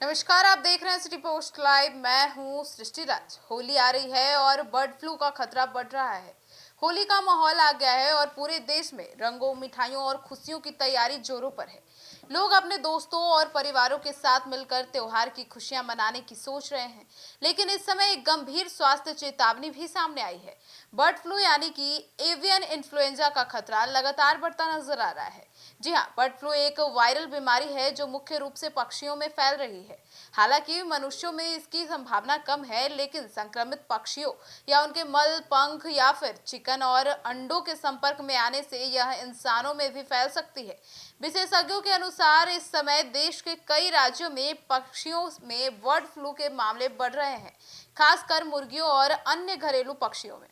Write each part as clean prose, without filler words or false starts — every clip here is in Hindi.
नमस्कार, आप देख रहे हैं सिटी पोस्ट लाइव। मैं हूं सृष्टि राज। होली आ रही है और बर्ड फ्लू का खतरा बढ़ रहा है। होली का माहौल आ गया है और पूरे देश में रंगों, मिठाइयों और खुशियों की तैयारी जोरों पर है। लोग अपने दोस्तों और परिवारों के साथ मिलकर त्योहार की खुशियां मनाने की सोच रहे हैं, लेकिन इस समय एक गंभीर स्वास्थ्य चेतावनी भी सामने आई है। बर्ड फ्लू यानी कि एवियन इन्फ्लुएंजा का खतरा लगातार बढ़ता नजर आ रहा है। जी हाँ, बर्ड फ्लू एक वायरल बीमारी है जो मुख्य रूप से पक्षियों में फैल रही है। हालांकि मनुष्यों में इसकी संभावना कम है, लेकिन संक्रमित पक्षियों या उनके मल, पंख या फिर चिकन और अंडों के संपर्क में आने से यह इंसानों में भी फैल सकती है। विशेषज्ञों के अनुसार इस समय देश के कई राज्यों में पक्षियों में बर्ड फ्लू के मामले बढ़ रहे हैं, खासकर मुर्गियों और अन्य घरेलू पक्षियों में।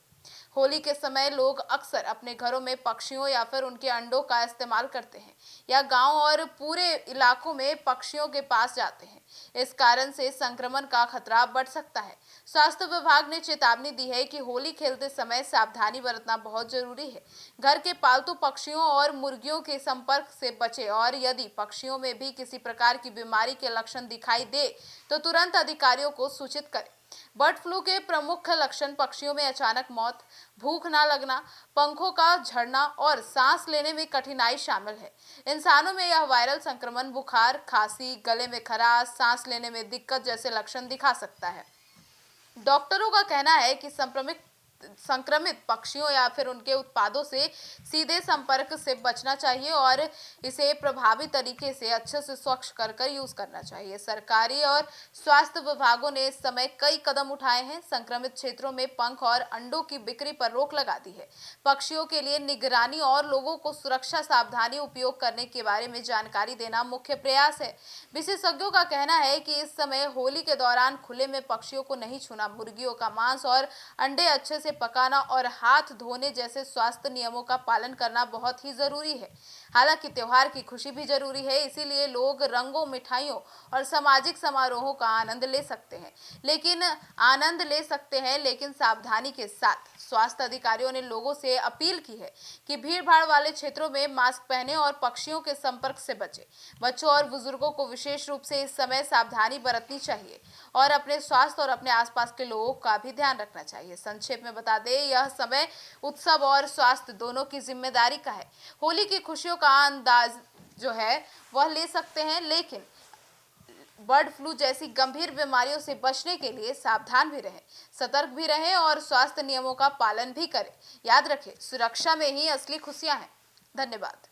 होली के समय लोग अक्सर अपने घरों में पक्षियों या फिर उनके अंडों का इस्तेमाल करते हैं या गांव और पूरे इलाकों में पक्षियों के पास जाते हैं। इस कारण से संक्रमण का खतरा बढ़ सकता है। स्वास्थ्य विभाग ने चेतावनी दी है कि होली खेलते समय सावधानी बरतना बहुत जरूरी है। घर के पालतू पक्षियों और मुर्गियों के संपर्क से बचें और यदि पक्षियों में भी किसी प्रकार की बीमारी के लक्षण दिखाई दे तो तुरंत अधिकारियों को सूचित करें। बर्ड फ्लू के प्रमुख लक्षण पक्षियों में अचानक मौत, भूख न लगना, पंखों का झड़ना और सांस लेने में कठिनाई शामिल है। इंसानों में यह वायरल संक्रमण बुखार, खांसी, गले में खराश, सांस लेने में दिक्कत जैसे लक्षण दिखा सकता है। डॉक्टरों का कहना है कि संक्रमित पक्षियों या फिर उनके उत्पादों से सीधे संपर्क से बचना चाहिए और इसे प्रभावी तरीके से अच्छे से स्वच्छ कर यूज करना चाहिए। सरकारी और स्वास्थ्य विभागों ने इस समय कई कदम उठाए हैं। संक्रमित क्षेत्रों में पंख और अंडों की बिक्री पर रोक लगा दी है। पक्षियों के लिए निगरानी और लोगों को सुरक्षा सावधानी उपयोग करने के बारे में जानकारी देना मुख्य प्रयास है। विशेषज्ञों का कहना है कि इस समय होली के दौरान खुले में पक्षियों को नहीं छूना, मुर्गियों का मांस और अंडे अच्छे से पकाना और हाथ धोने जैसे स्वास्थ्य नियमों का पालन करना बहुत ही जरूरी है। हालांकि त्योहार की खुशी भी जरूरी है, इसीलिए लोग रंगों, मिठाइयों और सामाजिक समारोहों का आनंद ले सकते हैं, लेकिन सावधानी के साथ। स्वास्थ्य अधिकारियों ने लोगों से अपील की है कि भीड़-भाड़ वाले क्षेत्रों में मास्क पहने और पक्षियों के संपर्क से बचें। बच्चों और बुजुर्गों को विशेष रूप से इस समय सावधानी बरतनी चाहिए और अपने स्वास्थ्य और अपने आसपास के लोगों का भी ध्यान रखना चाहिए। संक्षेप में बता दें, यह समय उत्सव और स्वास्थ्य दोनों की जिम्मेदारी का है। होली की खुशियों का अंदाज जो है वह ले सकते हैं, लेकिन बर्ड फ्लू जैसी गंभीर बीमारियों से बचने के लिए सावधान भी रहें, सतर्क भी रहें और स्वास्थ्य नियमों का पालन भी करें। याद रखें, सुरक्षा में ही असली खुशियां हैं। धन्यवाद।